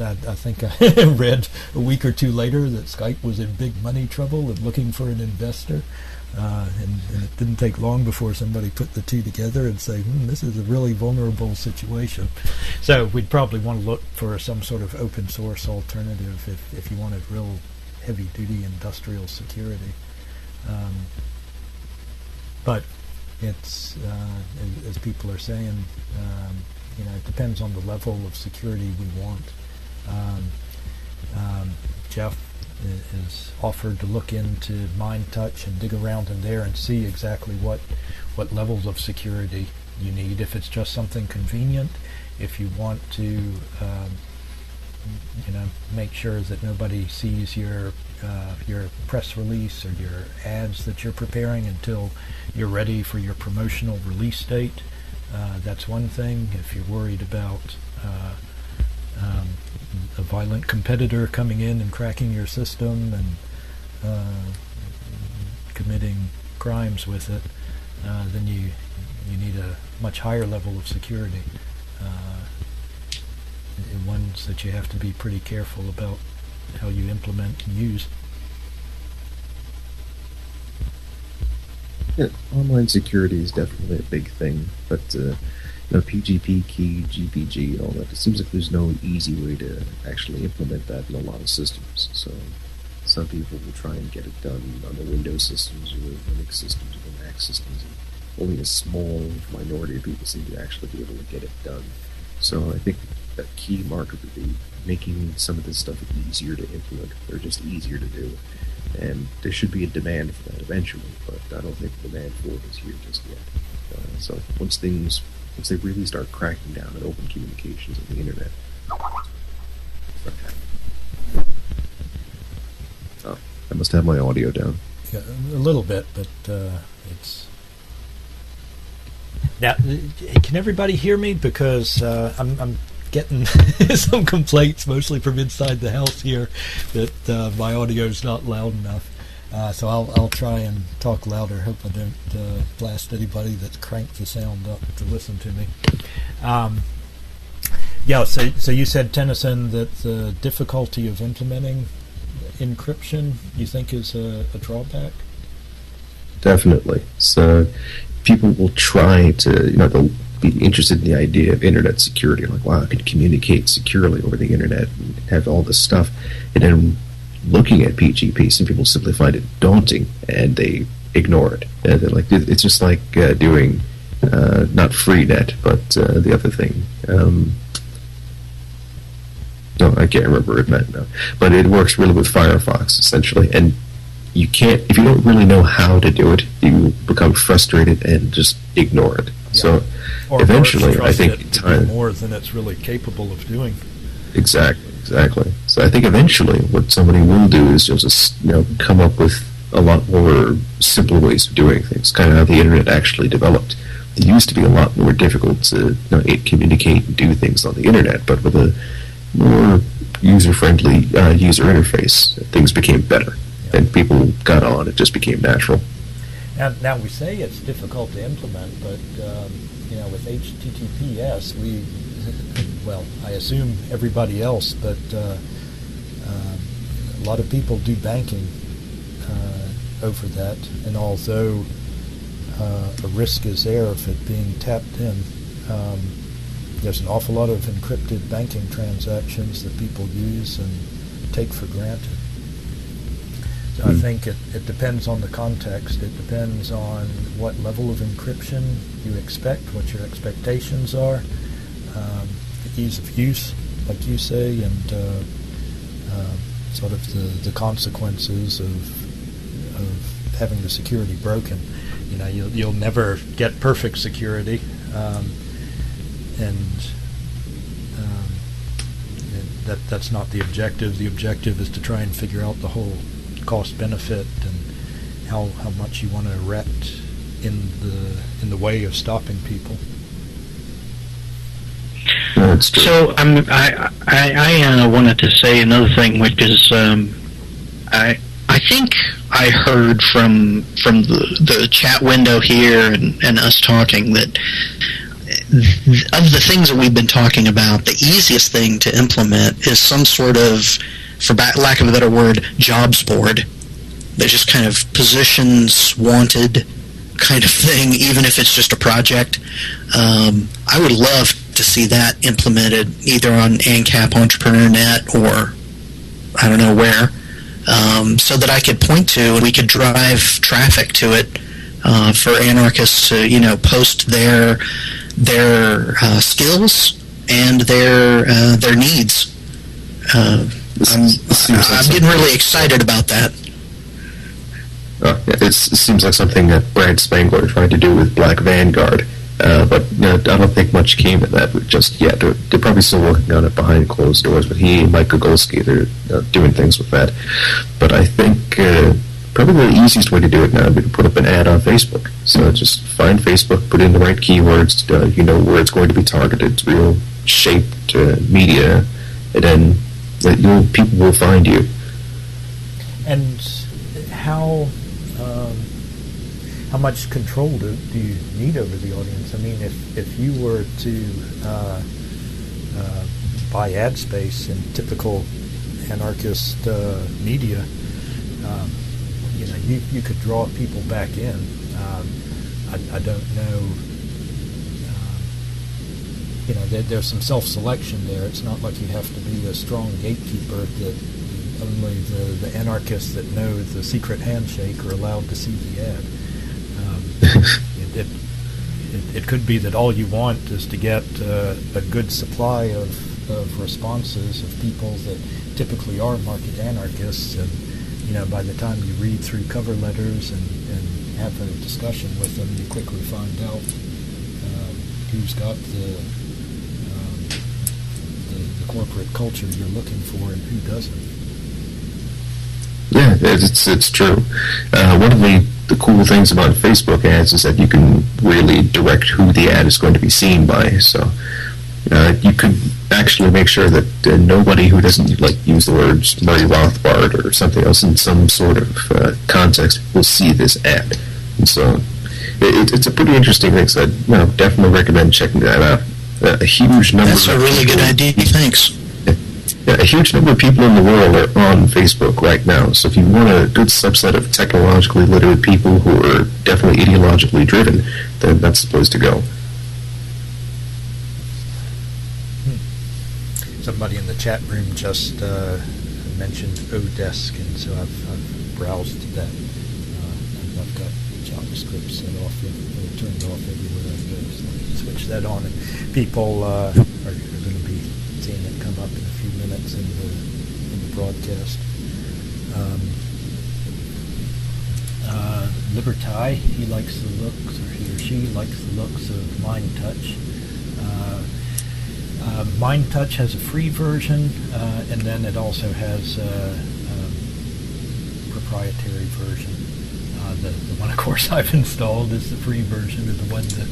I think I read a week or two later that Skype was in big money trouble and looking for an investor. And it didn't take long before somebody put the two together and say, this is a really vulnerable situation. So we'd probably want to look for some sort of open source alternative if you wanted real heavy-duty industrial security. But it's, as people are saying, it depends on the level of security we want. Jeff is offered to look into MindTouch and dig around in there and see exactly what levels of security you need. If it's just something convenient, if you want to make sure that nobody sees your press release or your ads that you're preparing until you're ready for your promotional release date, that's one thing. If you're worried about a violent competitor coming in and cracking your system and committing crimes with it, then you need a much higher level of security, and ones that you have to be pretty careful about how you implement and use. Yeah, online security is definitely a big thing, but PGP, key, GPG, all that. It seems like there's no easy way to actually implement that in a lot of systems. So some people will try and get it done on the Windows systems or the Linux systems or the Mac systems. And only a small minority of people seem to actually be able to get it done. So I think that key marker would be making some of this stuff easier to implement, or just easier to do. And there should be a demand for that eventually, but I don't think the demand for it is here just yet. So once they really start cracking down on open communications on the internet. Oh, I must have my audio down. Yeah, a little bit, but it's... Now, can everybody hear me? Because I'm getting some complaints, mostly from inside the house here, that my audio's not loud enough. So I'll try and talk louder. Hope I don't blast anybody that's cranked the sound up to listen to me. So you said, Tennyson, that the difficulty of implementing encryption you think is a drawback? Definitely. So people will try to, they'll be interested in the idea of internet security, like, wow, I can communicate securely over the internet and have all this stuff. And then looking at PGP, some people simply find it daunting and they ignore it. They're like, it's just like doing not freenet, but the other thing. No, I can't remember it now. But it works really with Firefox, essentially. And you can't, if you don't really know how to do it, you become frustrated and just ignore it. Yeah. So eventually, I think time more than it's really capable of doing. Exactly. So I think eventually what somebody will do is just come up with a lot more simple ways of doing things, kind of how the internet actually developed. It used to be a lot more difficult to communicate and do things on the internet, but with a more user-friendly user interface, things became better, and people got on. It just became natural. Now we say it's difficult to implement, but with HTTPS, I assume everybody else, but a lot of people do banking over that, and although a risk is there of it being tapped in, there's an awful lot of encrypted banking transactions that people use and take for granted. So I think it depends on the context. It depends on what level of encryption you expect, what your expectations are, the ease of use, like you say, and sort of the consequences of having the security broken. You'll never get perfect security, and that's not the objective. The objective is to try and figure out the whole cost benefit and how much you want to erect in the way of stopping people. So I wanted to say another thing, which is I think I heard from the chat window here and us talking that of the things that we've been talking about, the easiest thing to implement is some sort of, for lack of a better word, jobs board that just kind of positions wanted kind of thing, even if it's just a project. I would love to see that implemented either on AnCap, EntrepreneurNet, or I don't know where, so that I could point to and we could drive traffic to it for anarchists to, post their skills and their needs. I'm getting really excited about that. It seems like something that Brad Spangler tried to do with Black Vanguard, but I don't think much came of that just yet. They're probably still working on it behind closed doors, but he and Mike Gogolski, they're doing things with that. But I think probably the easiest way to do it now would be to put up an ad on Facebook. So just find Facebook, put in the right keywords, where it's going to be targeted, it's real shaped media, and then people will find you. And how much control do you need over the audience? I mean, if you were to buy ad space in typical anarchist media, you could draw people back in. I don't know. There's some self-selection there. It's not like you have to be a strong gatekeeper that only the anarchists that know the secret handshake are allowed to see the ad. It could be that all you want is to get a good supply of responses of people that typically are market anarchists, and by the time you read through cover letters and have a discussion with them, you quickly find out who's got the corporate culture you're looking for and who doesn't. Yeah, it's true. One of the cool things about Facebook ads is that you can really direct who the ad is going to be seen by. So you could actually make sure that nobody who doesn't use the words Murray Rothbard or something else in some sort of context will see this ad. And so it's a pretty interesting thing. So I'd definitely recommend checking that out. A huge number. That's a really good idea. Thanks. A huge number of people in the world are on Facebook right now, so if you want a good subset of technologically literate people who are definitely ideologically driven, then that's the place to go. Somebody in the chat room just mentioned Odesk, and so I've browsed that. I've got JavaScript set off, turned off everywhere I go, so I can switch that on, and people are going to be seeing it come up in a few minutes in the broadcast. Libertai, he likes the looks, or he or she likes the looks of Mind Touch. Mind Touch has a free version, and then it also has a proprietary version. The one, of course, I've installed is the free version, or the one that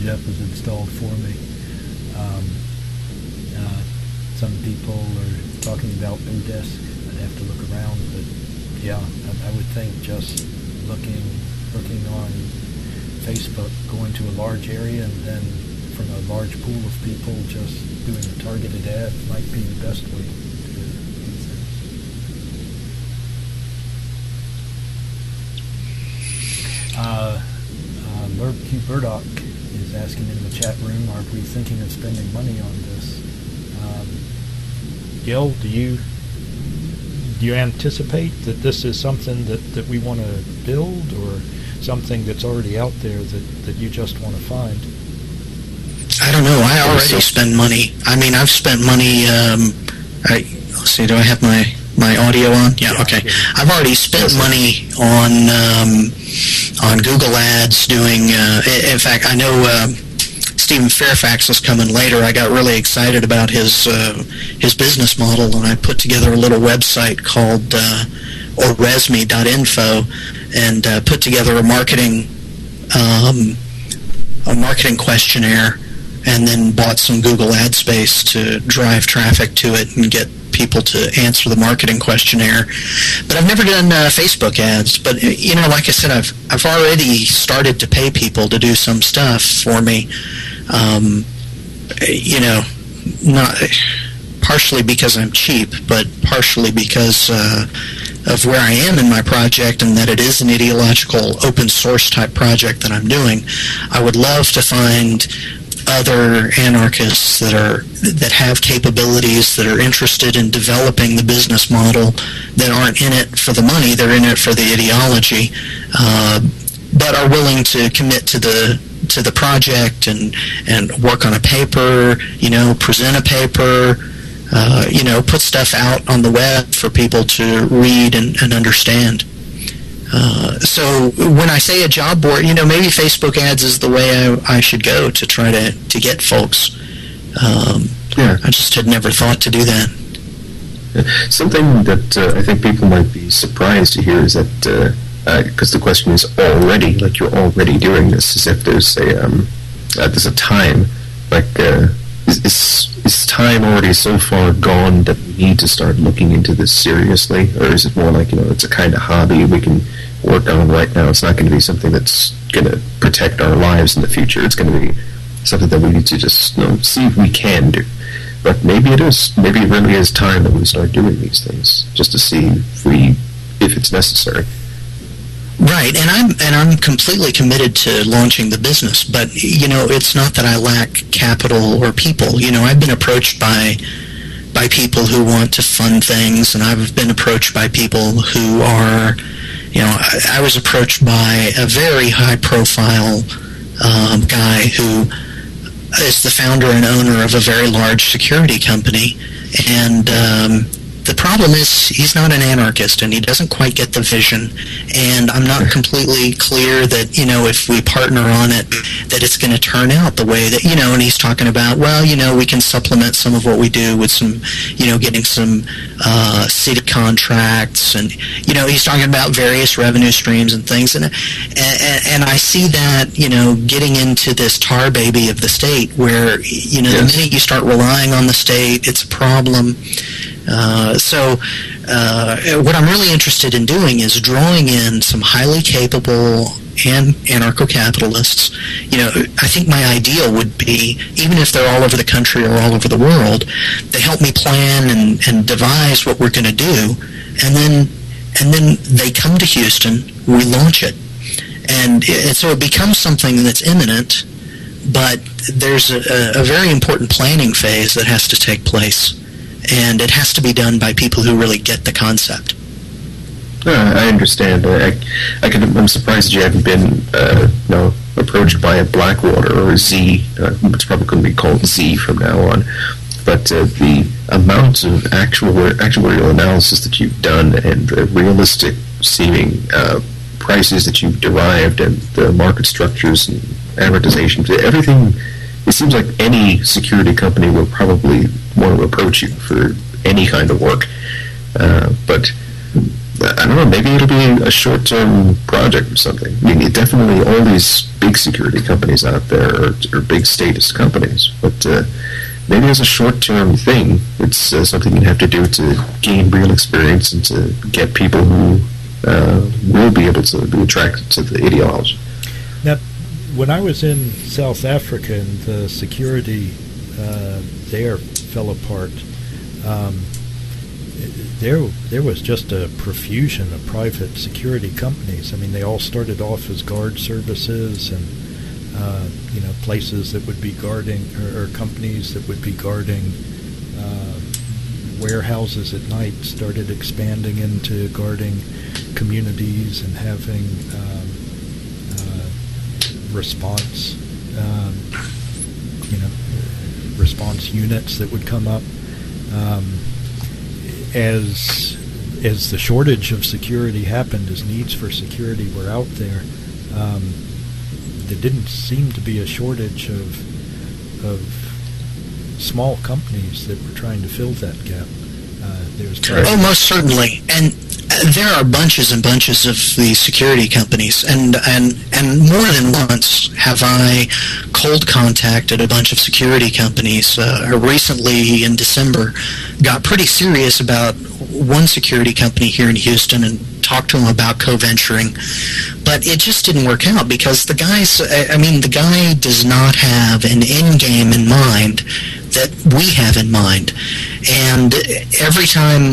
Jeff has installed for me. Some people are talking about Odesk. I'd have to look around, but yeah, I would think just looking on Facebook, going to a large area, and then from a large pool of people, just doing a targeted ad might be the best way to do things. Lord Q. Burdock is asking in the chat room, are we thinking of spending money on this? Gil, do you anticipate that this is something that we want to build, or something that's already out there that you just want to find? I don't know. I already spend money. I mean, I've spent money. Let's see. Do I have my audio on? Yeah. Okay. I've already spent money on Google Ads. Doing. In fact, I know Stephen Fairfax is coming later. I got really excited about his business model, and I put together a little website called oresme.info, and put together a marketing questionnaire, and then bought some Google ad space to drive traffic to it and get people to answer the marketing questionnaire. But I've never done Facebook ads. But like I said, I've already started to pay people to do some stuff for me. Not partially because I'm cheap, but partially because of where I am in my project, and that it is an ideological open source type project that I'm doing. I would love to find other anarchists that have capabilities, that are interested in developing the business model, that aren't in it for the money, they're in it for the ideology, but are willing to commit to the project and work on a paper, present a paper, put stuff out on the web for people to read and understand. So when I say a job board, maybe Facebook ads is the way I should go to try to get folks. I just had never thought to do that. Something that I think people might be surprised to hear is that, because the question is already, like you're already doing this, as if there's a time, like, is time already so far gone that we need to start looking into this seriously? Or is it more like, it's a kind of hobby we can work on right now? It's not going to be something that's going to protect our lives in the future. It's going to be something that we need to just see if we can do. But maybe it is. Maybe it really is time that we start doing these things, just to see if it's necessary. Right, and I'm completely committed to launching the business, but it's not that I lack capital or people. I've been approached by people who want to fund things, and I've been approached by people who are, I was approached by a very high-profile guy who is the founder and owner of a very large security company, and the problem is he's not an anarchist, and he doesn't quite get the vision, and I'm not completely clear that, if we partner on it, that it's going to turn out the way that, and he's talking about, we can supplement some of what we do with some, getting some city contracts, and, he's talking about various revenue streams and things, and I see that, getting into this tar baby of the state where, the minute you start relying on the state, it's a problem. So what I'm really interested in doing is drawing in some highly capable and anarcho-capitalists. I think my ideal would be, even if they're all over the country or all over the world, they help me plan and devise what we're going to do, and then they come to Houston, we launch it, and so it becomes something that's imminent, but there's a very important planning phase that has to take place. And it has to be done by people who really get the concept. I understand. I'm surprised that you haven't been, approached by a Blackwater or a Z. It's probably going to be called Z from now on. But the amount of actuarial analysis that you've done, and the realistic seeming prices that you've derived, and the market structures and amortization, everything. It seems like any security company will probably want to approach you for any kind of work. But I don't know, maybe it'll be a short-term project or something. I mean, definitely all these big security companies out there are big status companies. But maybe as a short-term thing, it's something you have to do to gain real experience and to get people who will be able to be attracted to the ideology. Now, when I was in South Africa and the security there fell apart, there was just a profusion of private security companies. I mean, they all started off as guard services and places that would be guarding, or companies that would be guarding warehouses at night, started expanding into guarding communities and having response units that would come up. As the shortage of security happened, as needs for security were out there, there didn't seem to be a shortage of small companies that were trying to fill that gap. Oh, most certainly. And there are bunches and bunches of these security companies, and more than once have I cold contacted a bunch of security companies. Recently, in December, got pretty serious about one security company here in Houston and talk to him about co-venturing, but it just didn't work out because the guy does not have an end game in mind that we have in mind. And every time